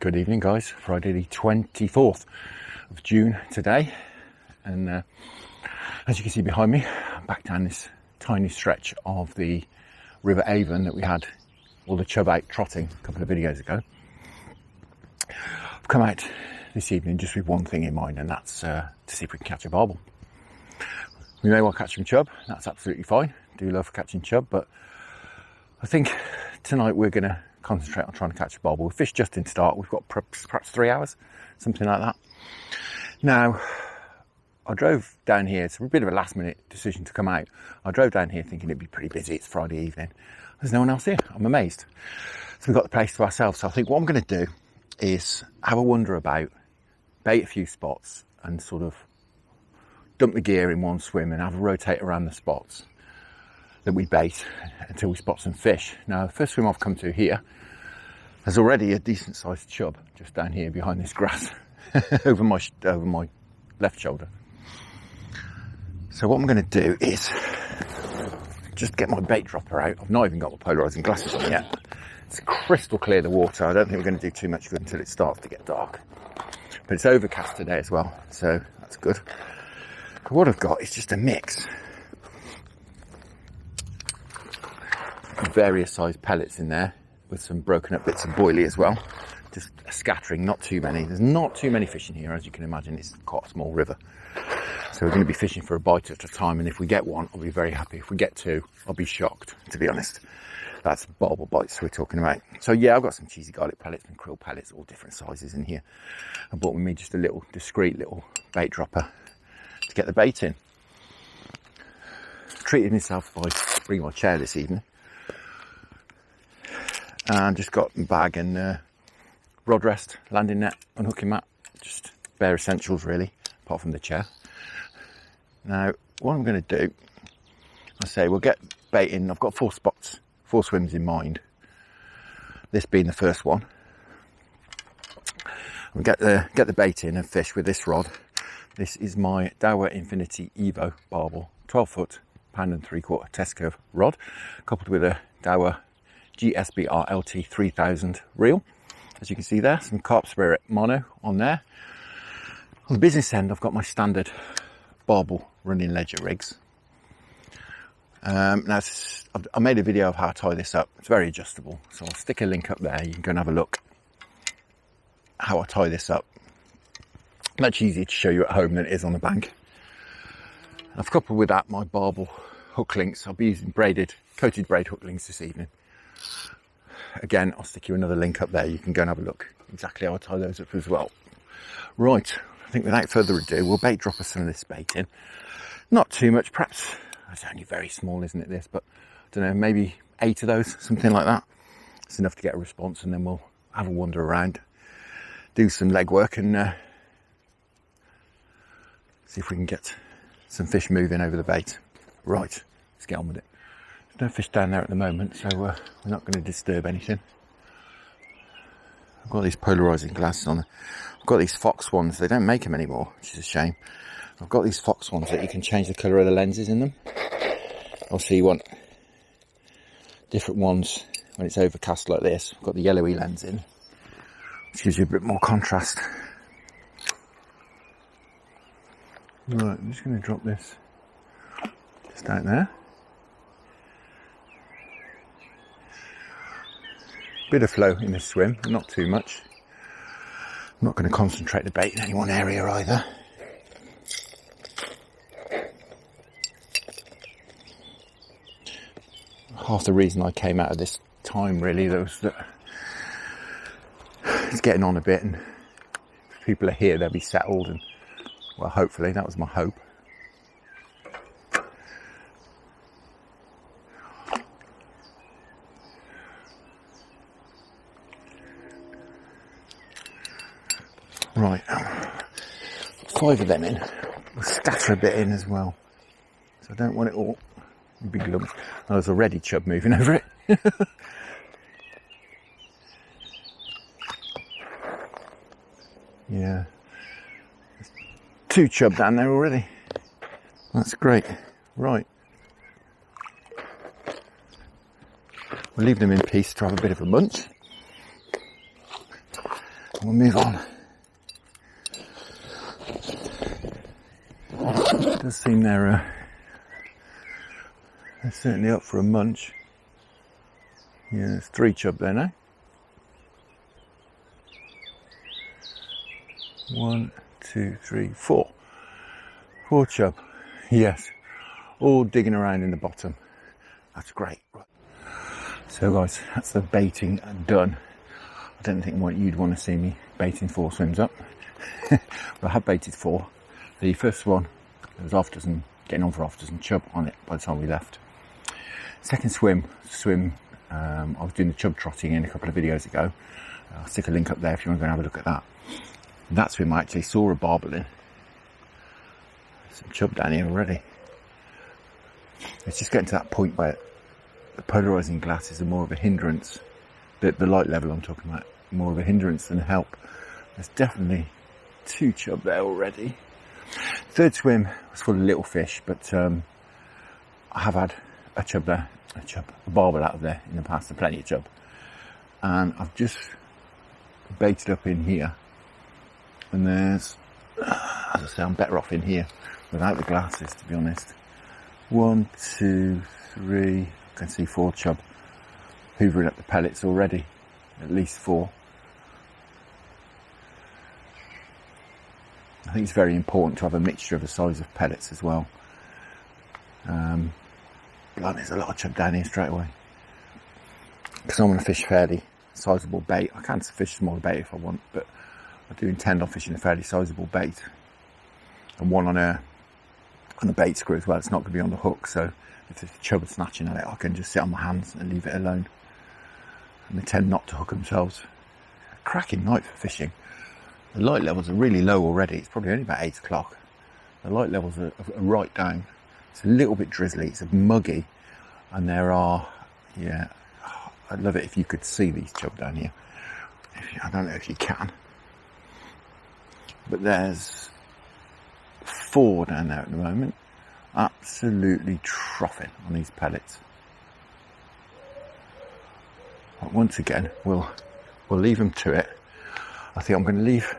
Good evening, guys. Friday the 24th of June today, and as you can see behind me, I'm back down this tiny stretch of the River Avon that we had all the chub out trotting a couple of videos ago. I've come out this evening just with one thing in mind, and that's to see if we can catch a barbel. We may well catch some chub, that's absolutely fine. Do love catching chub, but I think tonight we're going to concentrate on trying to catch a barbel. We fished just in start. We've got perhaps 3 hours, something like that. Now, I drove down here. It's a bit of a last minute decision to come out. I drove down here thinking it'd be pretty busy. It's Friday evening. There's no one else here. I'm amazed. So we've got the place to ourselves. So I think what I'm going to do is have a wander about, bait a few spots, and sort of dump the gear in one swim and have a rotate around the spots that we bait until we spot some fish. Now, the first swim I've come to here, there's already a decent sized chub just down here behind this grass over my left shoulder. So what I'm going to do is just get my bait dropper out. I've not even got my polarizing glasses on yet. It's crystal clear, the water. I don't think we're going to do too much good until it starts to get dark. But it's overcast today as well, so that's good. But what I've got is just a mix of various sized pellets in there with some broken up bits of boilie as well. Just a scattering, not too many. There's not too many fish in here, as you can imagine. It's quite a small river. So we're going to be fishing for a bite at a time, and if we get one, I'll be very happy. If we get two, I'll be shocked, to be honest. That's barbel bites we're talking about. So yeah, I've got some cheesy garlic pellets and krill pellets, all different sizes in here. I brought with me just a little discreet little bait dropper to get the bait in. Treated myself by bringing my chair this evening. And just got my bag and rod rest, landing net, unhooking mat, just bare essentials really, apart from the chair. Now, what I'm going to do, I say we'll get bait in. I've got 4 spots, 4 swims in mind. This being the first one. We'll get the bait in and fish with this rod. This is my Daiwa Infinity Evo Barbel, 12 foot, £1.75 test curve rod, coupled with a Daiwa GSBR LT 3000 reel. As you can see there, some carp spirit mono on there. On the business end, I've got my standard barbel running ledger rigs. Now, I made a video of how to tie this up. It's very adjustable, so I'll stick a link up there. You can go and have a look how I tie this up. Much easier to show you at home than it is on the bank. I've coupled with that my barbel hook links. I'll be using coated braid hook links this evening. Again, I'll stick you another link up there. You can go and have a look exactly how I tie those up as well. Right, I think without further ado, we'll bait drop us some of this bait in. Not too much, perhaps. It's only very small, isn't it, this? But I don't know, maybe 8 of those, something like that. It's enough to get a response, and then we'll have a wander around, do some legwork, and see if we can get some fish moving over the bait. Right, let's get on with it. There's no fish down there at the moment, so we're not going to disturb anything. I've got these polarizing glasses on. I've got these Fox ones. They don't make them anymore, which is a shame. I've got these Fox ones that you can change the colour of the lenses in them. Obviously you want different ones when it's overcast like this. I've got the yellowy lens in, which gives you a bit more contrast. Right, I'm just going to drop this just out there. Bit of flow in this swim, not too much. I'm not going to concentrate the bait in any one area either. Half the reason I came out of this time really was that it's getting on a bit, and if people are here, they'll be settled, and well, hopefully, that was my hope. Right, 5 of them in. We'll scatter a bit in as well, so I don't want it all in big lumps. Oh, there's already chub moving over it. Yeah, there's 2 chub down there already. That's great. Right, we'll leave them in peace to have a bit of a munch. We'll move on. It does seem they're certainly up for a munch. Yeah, there's 3 chub there now. 1, 2, 3, 4. 4 chub. Yes, all digging around in the bottom. That's great. So guys, that's the baiting done. I don't think you'd want to see me baiting 4 swims up. But I have baited 4. The first one, there was afters and getting on for afters and chub on it by the time we left. Second swim, I was doing the chub trotting in a couple of videos ago. I'll stick a link up there if you want to go and have a look at that. That swim I actually saw a barbel in. Some chub down here already. It's just getting to that point where the polarising glasses are more of a hindrance. The light level I'm talking about, more of a hindrance than help. There's definitely 2 chub there already. Third swim was full of little fish, but I have had a chub there, a barbel out of there in the past, and plenty of chub. And I've just baited up in here, and there's, as I say, I'm better off in here without the glasses, to be honest. 1, 2, 3, I can see 4 chub hoovering up the pellets already, at least 4. I think it's very important to have a mixture of the size of pellets as well. There's a lot of chub down here straight away. Because I want to fish fairly sizable bait. I can fish smaller bait if I want, but I do intend on fishing a fairly sizable bait. And one on a bait screw as well. It's not going to be on the hook, so if there's a chub snatching at it, I can just sit on my hands and leave it alone. And they tend not to hook themselves. A cracking night for fishing. The light levels are really low already. It's probably only about 8 o'clock. The light levels are right down. It's a little bit drizzly, it's muggy, and there are, yeah, I'd love it if you could see these chub down here. I don't know if you can, but there's 4 down there at the moment, absolutely troughing on these pellets. But once again, we'll leave them to it. I think I'm going to leave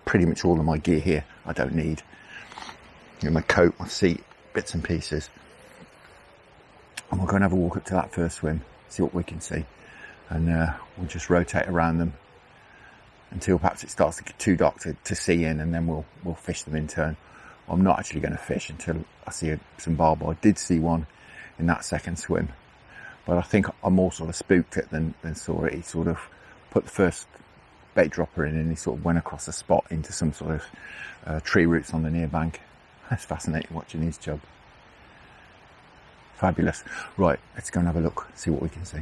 pretty much all of my gear here. I don't need, my coat, my seat, bits and pieces. And we'll go and have a walk up to that first swim, see what we can see. And we'll just rotate around them until perhaps it starts to get too dark to see in, and then we'll fish them in turn. I'm not actually going to fish until I see some barbel. I did see one in that second swim, but I think I more sort of spooked it than saw it. He sort of put the first bait dropper in, and he sort of went across the spot into some sort of tree roots on the near bank. It's fascinating watching these chub. Fabulous. Right, let's go and have a look, see what we can see.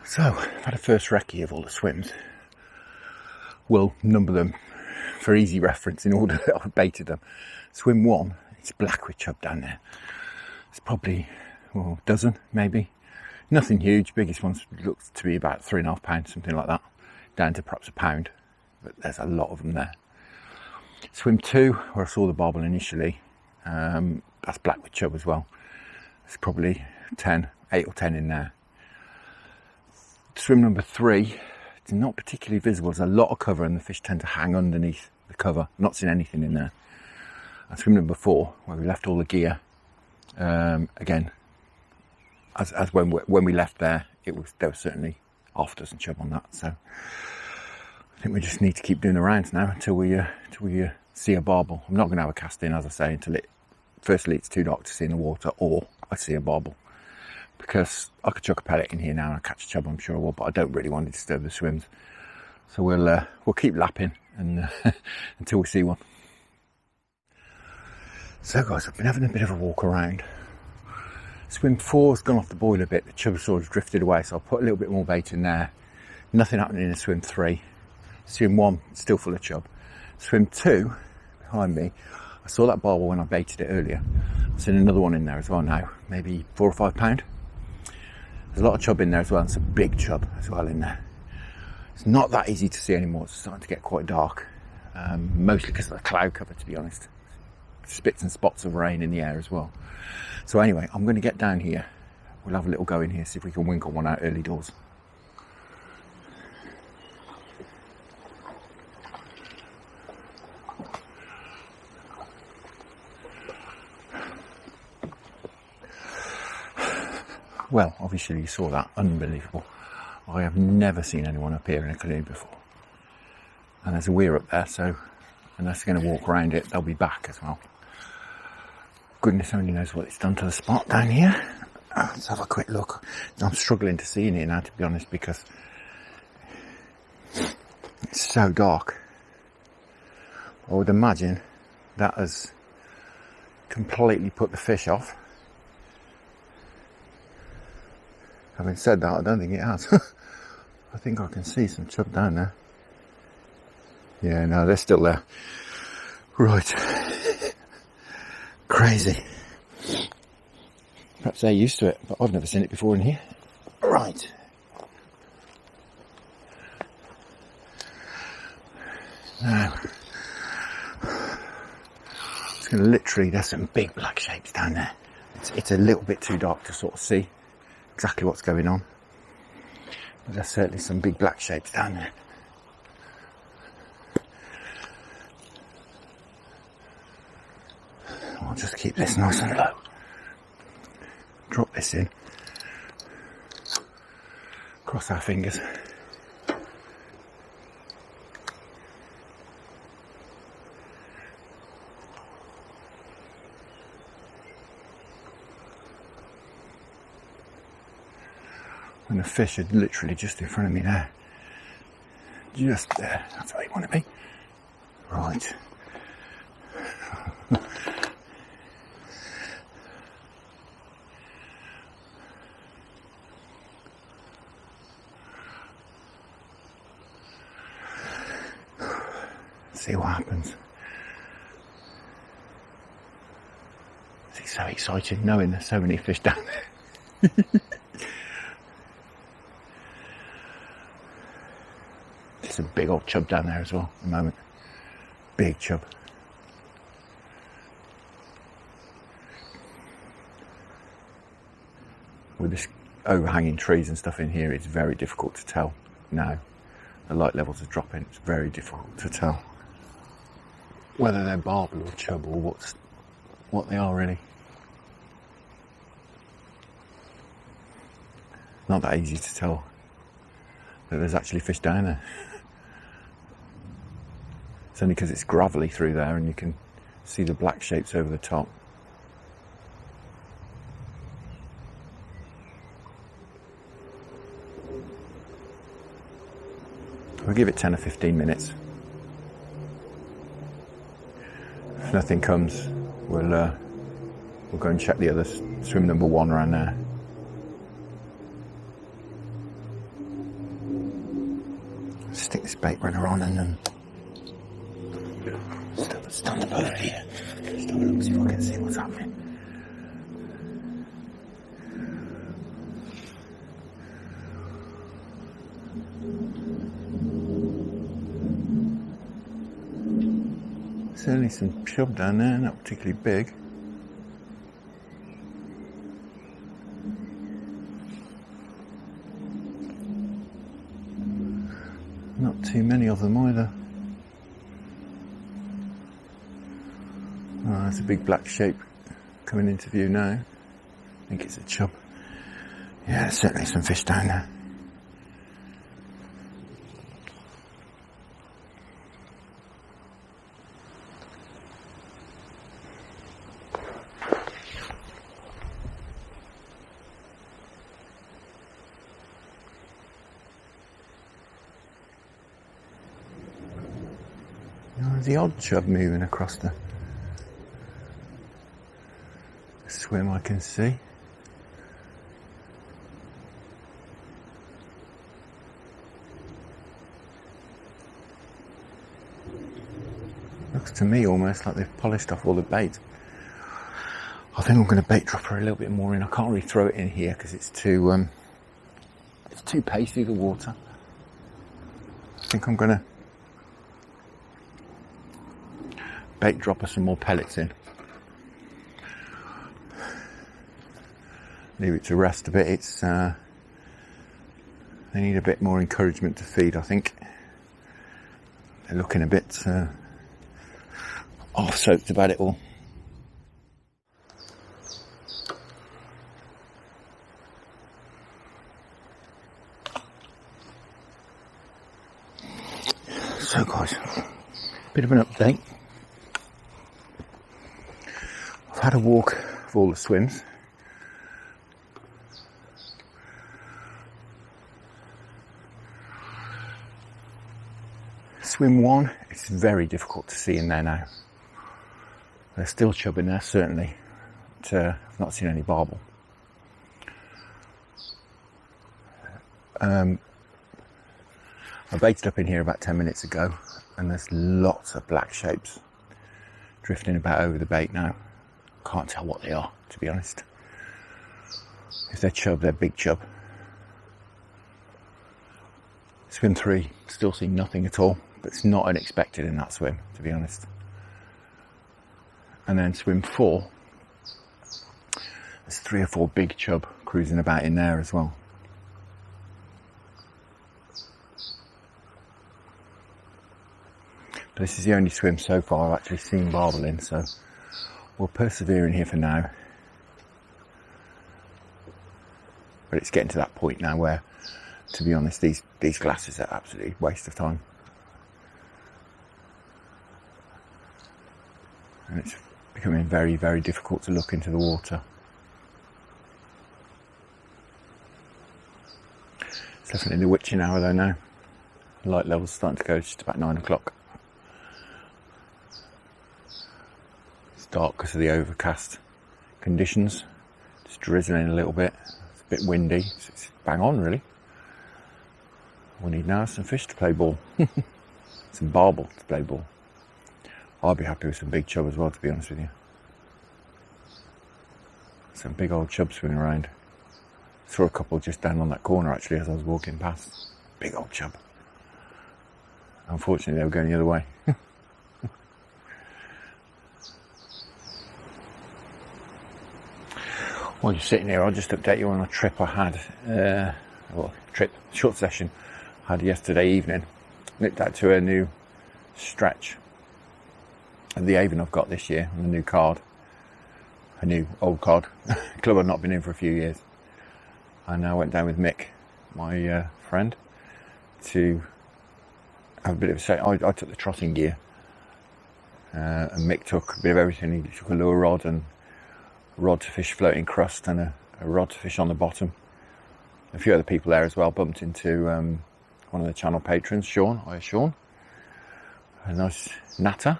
So, I've had a first recce of all the swims. We'll number them for easy reference in order that I've baited them. Swim 1, it's black with chub down there. It's probably, well, a dozen maybe. Nothing huge. Biggest one looks to be about 3.5 pounds, something like that, down to perhaps a pound. But there's a lot of them there. Swim 2, where I saw the barbel initially, that's black with chub as well. There's probably 8 or 10 in there. Swim number 3, it's not particularly visible. There's a lot of cover, and the fish tend to hang underneath the cover. I'm not seeing anything in there. And swim number 4, where we left all the gear, again, as when we left there, there was certainly afters and chub on that. So I think we just need to keep doing the rounds now until we see a barbel. I'm not going to have a cast in, as I say, until firstly it's too dark to see in the water, or I see a barbel, because I could chuck a pellet in here now and I'll catch a chub, I'm sure I will, but I don't really want to disturb the swims. So we'll keep lapping and until we see one. So guys, I've been having a bit of a walk around. Swim 4's gone off the boil a bit. The chub sort of drifted away, so I'll put a little bit more bait in there. Nothing happening in swim 3. Swim 1, still full of chub. Swim 2, behind me, I saw that barbel when I baited it earlier. I've seen another one in there as well now, maybe 4 or 5 pound. There's a lot of chub in there as well, and some big chub as well in there. It's not that easy to see anymore. It's starting to get quite dark, mostly because of the cloud cover, to be honest. spits and spots of rain in the air as well. So anyway, I'm going to get down here. We'll have a little go in here, see if we can winkle one out early doors. Well, obviously you saw that. Unbelievable. I have never seen anyone up here in a canoe before. And there's a weir up there, so unless they're going to walk around it, they'll be back as well. Goodness only knows what it's done to the spot down here. Let's have a quick look. I'm struggling to see in here now, to be honest, because it's so dark. I would imagine that has completely put the fish off. Having said that, I don't think it has. I think I can see some chub down there. Yeah, no, they're still there. Right. Crazy. Perhaps they're used to it, but I've never seen it before in here. Right. Now, it's going to literally, there's some big black shapes down there. It's a little bit too dark to sort of see exactly what's going on. But there's certainly some big black shapes down there. I'll just keep this nice and low. Drop this in. Cross our fingers. And the fish are literally just in front of me there. Just there. That's where you want to be. Right. See what happens. It's so exciting knowing there's so many fish down there. There's a big old chub down there as well at the moment. Big chub. With this overhanging trees and stuff in here, it's very difficult to tell now. The light levels are dropping, it's very difficult to tell whether they're barbel or chub or what they are really. Not that easy to tell that there's actually fish down there. It's only because it's gravelly through there and you can see the black shapes over the top. We'll give it 10 or 15 minutes. If nothing comes, we'll go and check the other swim number 1 around there. Stick this bait runner on and then stand up over here. Just have a look, see if I can see what's happening. Certainly some chub down there, not particularly big. Not too many of them either. Oh, there's a big black shape coming into view now. I think it's a chub. Yeah, there's certainly some fish down there. The odd chub moving across the swim I can see. Looks to me almost like they've polished off all the bait. I think I'm going to bait drop her a little bit more in. I can't really throw it in here because it's too pasty, the water. I think I'm going to bait dropper some more pellets in. leave it to rest a bit. They need a bit more encouragement to feed, I think. They're looking a bit off-soaked about it all. So guys, bit of an update. I've had a walk of all the swims. Swim 1, it's very difficult to see in there now. There's still chub in there, certainly, but I've not seen any barbel. I baited up in here about 10 minutes ago, and there's lots of black shapes drifting about over the bait now. Can't tell what they are, to be honest. If they're chub, they're big chub. Swim 3, still see nothing at all. But it's not unexpected in that swim, to be honest. And then swim 4, there's 3 or 4 big chub cruising about in there as well. But this is the only swim so far I've actually seen barbel in, so we'll persevere in here for now. But it's getting to that point now where, to be honest, these glasses are absolutely a waste of time. And it's becoming very, very difficult to look into the water. It's definitely the witching hour though now. The light level's starting to go just about 9 o'clock. It's dark because of the overcast conditions. Just drizzling a little bit. It's a bit windy. It's bang on really. All we need now is some fish to play ball. Some barbel to play ball. I'd be happy with some big chub as well, to be honest with you. Some big old chub swimming around. Saw a couple just down on that corner actually as I was walking past. Big old chub. Unfortunately they were going the other way. While you're sitting here, I'll just update you on a trip I had. Short session I had yesterday evening. Nipped out to a new stretch of the Avon I've got this year on the new card. A new old card. Club I've not been in for a few years. And I went down with Mick, my friend, to have a bit of a say. I took the trotting gear. And Mick took a bit of everything. He took a lure rod and a rod to fish floating crust and a rod to fish on the bottom. A few other people there as well. Bumped into one of the channel patrons, Sean. Hi Sean. A nice natter.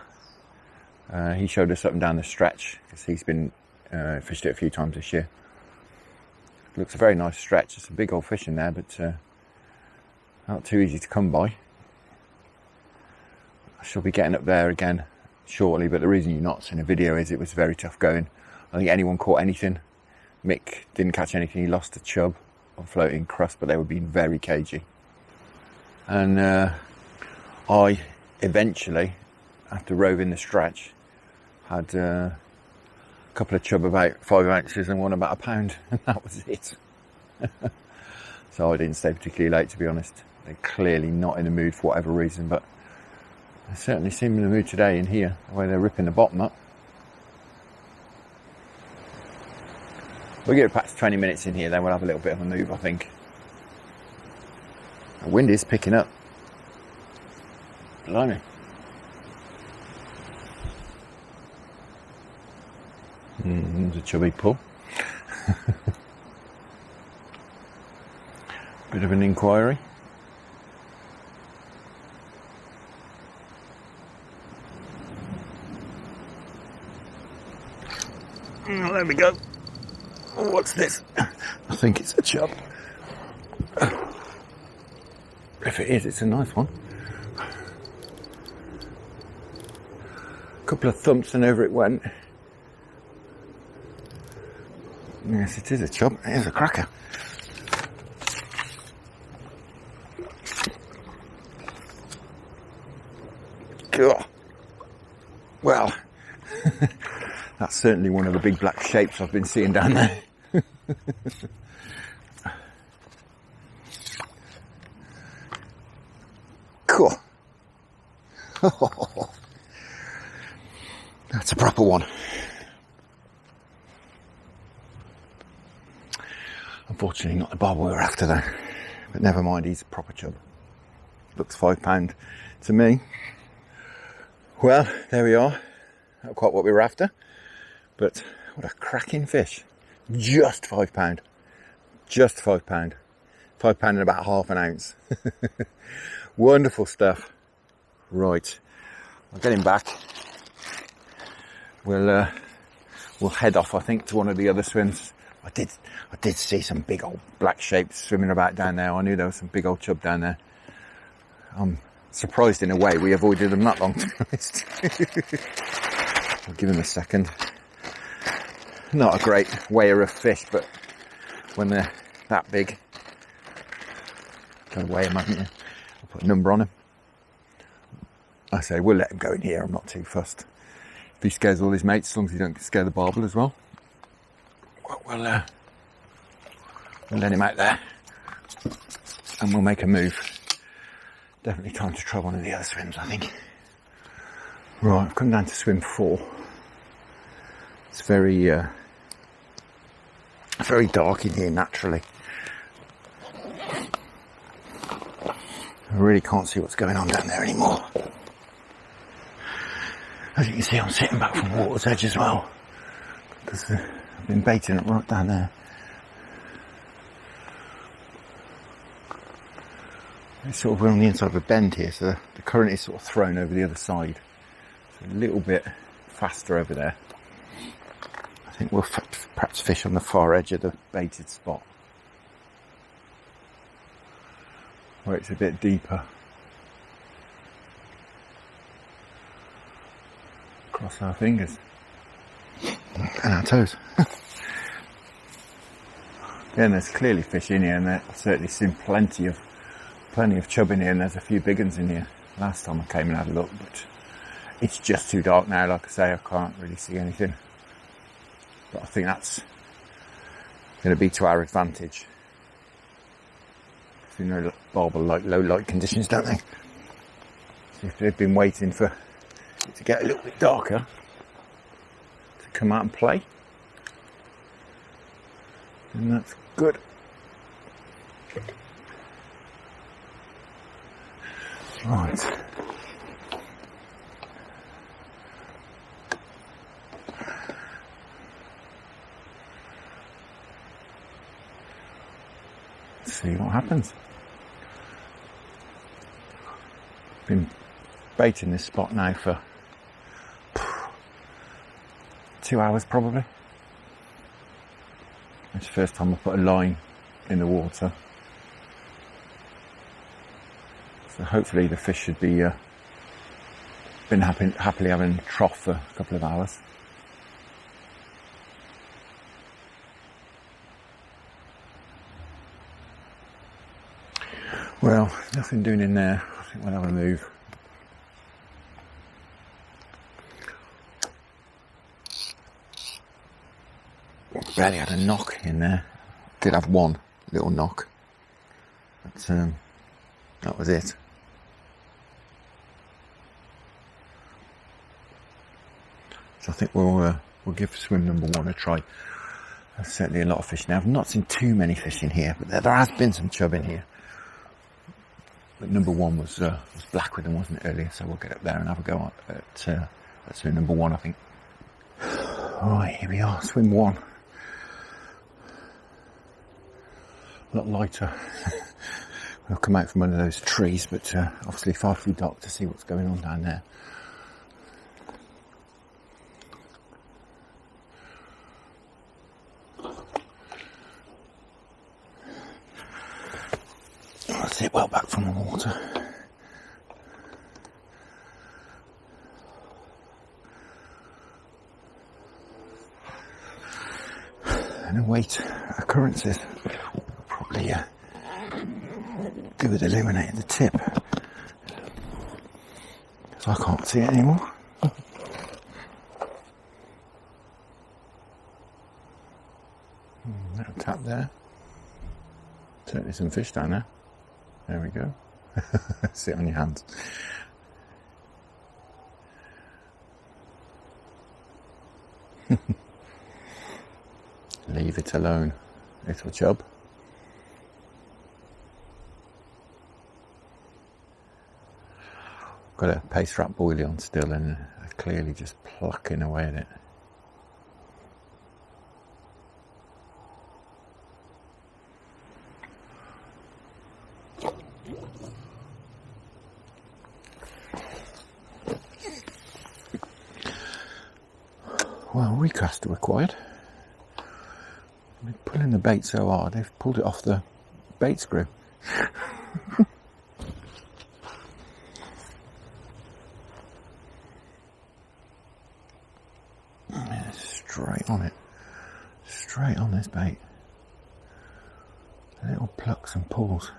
He showed us up and down the stretch because he's been fished it a few times this year. Looks a very nice stretch. There's some big old fish in there, but not too easy to come by. I shall be getting up there again shortly, but the reason you're not seeing a video is it was very tough going. I don't think anyone caught anything. Mick didn't catch anything. He lost a chub on floating crust, but they were being very cagey. And I eventually, after roving the stretch, had a couple of chub about 5 ounces and one about a pound, and that was it. So I didn't stay particularly late, to be honest. They're clearly not in the mood for whatever reason, but they certainly seem in the mood today in here, the way they're ripping the bottom up. We'll give it perhaps 20 minutes in here, then we'll have a little bit of a move, I think. The wind is picking up. Blimey. There's a chubby pull. Bit of an inquiry. Oh, there we go. Oh, what's this? I think it's a chub. If it is, it's a nice one. A couple of thumps and over it went. Yes, it is a chub. It is a cracker. God. Well, that's certainly one of the big black shapes I've been seeing down there. Cool. That's a proper one. Unfortunately not the barbel we were after though, but never mind, he's a proper chub. Looks £5 to me. Well, there we are. Not quite what we were after, but what a cracking fish. Just £5. Just £5. £5 and about half an ounce. Wonderful stuff. Right, I'll get him back. We'll head off, I think, to one of the other swims. I did see some big old black shapes swimming about down there. I knew there was some big old chub down there. I'm surprised in a way we avoided them that long, to be honest. I'll give him a second. Not a great weigher of fish, but when they're that big, gotta weigh them, haven't you? I'll put a number on him. I say we'll let him go in here. I'm not too fussed. If he scares all his mates, as long as he don't scare the barbel as well. We'll let him out there, and we'll make a move. Definitely time to try one of the other swims, I think. Right, I've come down to swim 4. It's very dark in here naturally. I really can't see what's going on down there anymore. As you can see, I'm sitting back from the water's edge as well, because I've been baiting it right down there. It's sort of, we're on the inside of a bend here, so the current is sort of thrown over the other side. So a little bit faster over there. I think we'll perhaps fish on the far edge of the baited spot, where it's a bit deeper. Cross our fingers and our toes. Yeah, and there's clearly fish in here, and I've certainly seen plenty of chub in here, and there's a few big ones in here. Last time I came and had a look, but it's just too dark now. Like I say, I can't really see anything. But I think that's going to be to our advantage. You know, barbel like low light conditions, don't they? So if they've been waiting for it to get a little bit darker to come out and play, then that's good. Right. Let's see what happens. Been baiting this spot now for 2 hours probably. It's the first time I put a line in the water. So hopefully the fish should be been happily having a trough for a couple of hours. Well, nothing doing in there. I think we'll have a move. Barely had a knock in there. Did have one little knock, but that was it. So I think we'll give swim number 1 a try. There's certainly a lot of fish now. I've not seen too many fish in here, but there has been some chub in here. But number 1 was black with them, wasn't it, earlier? So we'll get up there and have a go at swim number 1, I think. Right, here we are, swim 1. A lot lighter. I'll come out from under those trees, but obviously far too dark to see what's going on down there. I'll sit well back from the water. And await occurrences. Probably do with illuminating the tip, so I can't see it anymore. Little tap there. Certainly some fish down there. There we go. Sit on your hands. Leave it alone, little chub. Got a paste wrap boilie on still, and they're clearly just plucking away at it. Well, recast required. They're pulling the bait so hard, they've pulled it off the bait screw. Yeah, straight on it. Straight on this bait. Little plucks and pulls.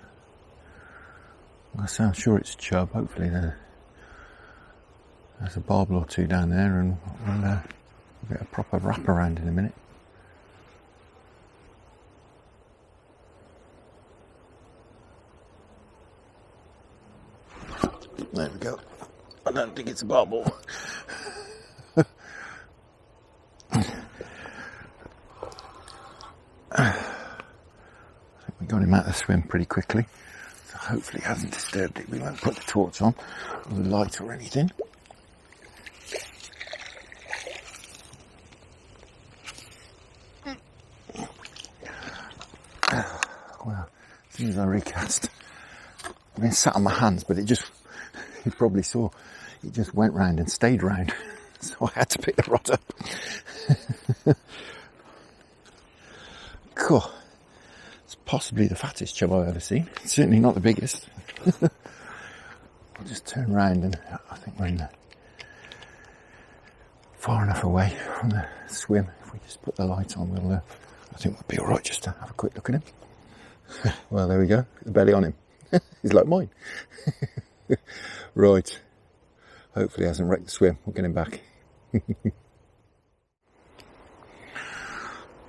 I'm sure it's chub. Hopefully there's a barbel or two down there, and we'll get a proper wrap around in a minute. There we go. I don't think it's a barbel. I think we got him out of the swim pretty quickly, so hopefully he hasn't disturbed it. We won't put the torch on or the light or anything. Well, as soon as I recast, I mean, it sat on my hands, but it just, you probably saw, it just went round and stayed round. So I had to pick the rod up. Cool. It's possibly the fattest chub I've ever seen. It's certainly not the biggest. I'll just turn round, and I think we're in far enough away from the swim. If we just put the light on, I think we'll be alright just to have a quick look at him. Well, there we go. The belly on him. He's like mine. Right. Hopefully he hasn't wrecked the swim. We'll get him back.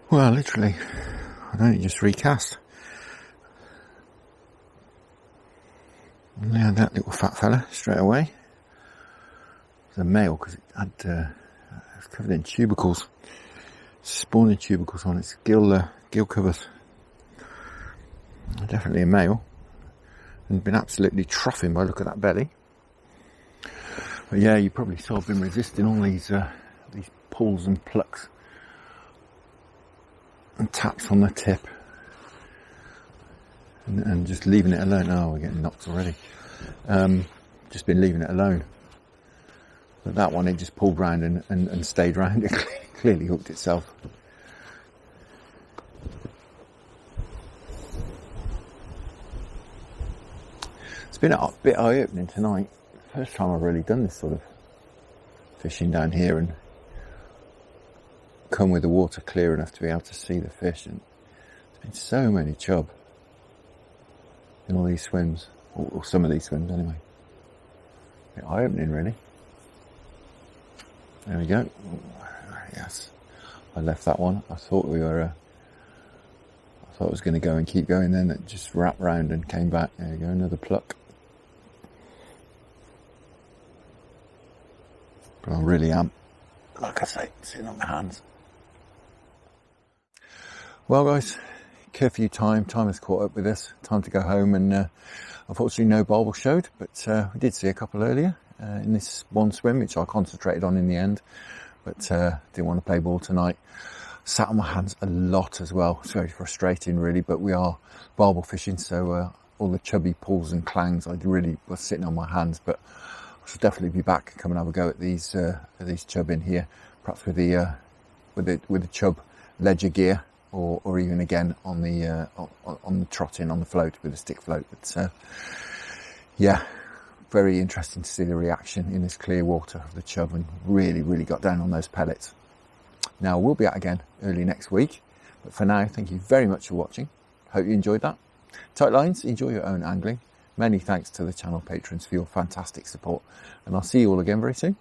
Well, literally, I'd only just recast. And they had that little fat fella straight away. It's a male because it had it was covered in tubercles, spawning tubercles on its gill covers. Definitely a male, and been absolutely troughing by the look at that belly. But yeah, you probably saw I've been resisting all these pulls and plucks and taps on the tip, and just leaving it alone. Oh, we're getting knocked already. Just been leaving it alone. But that one, it just pulled round and stayed round. It clearly hooked itself. It's been a bit eye-opening tonight. First time I've really done this sort of fishing down here and come with the water clear enough to be able to see the fish. And there's been so many chub in all these swims, or some of these swims anyway. A bit eye-opening, really. There we go. Yes, I left that one. I thought we were. I thought it was going to go and keep going. Then it just wrapped round and came back. There you go, another pluck. But I really am, like I say, sitting on my hands. Well, guys, curfew time has caught up with us. Time to go home, and unfortunately no barbel showed, but we did see a couple earlier in this one swim, which I concentrated on in the end, but didn't want to play ball tonight. Sat on my hands a lot as well. It's very frustrating, really, but we are barbel fishing, so all the chubby pulls and clangs, I really was sitting on my hands, but I should definitely be back, come and have a go at these chub in here, perhaps with the chub ledger gear, or even again on the trotting on the float with a stick float. But yeah, very interesting to see the reaction in this clear water of the chub, and really got down on those pellets. Now we'll be out again early next week, but for now, thank you very much for watching. Hope you enjoyed that. Tight lines, enjoy your own angling. Many thanks to the channel patrons for your fantastic support, and I'll see you all again very soon.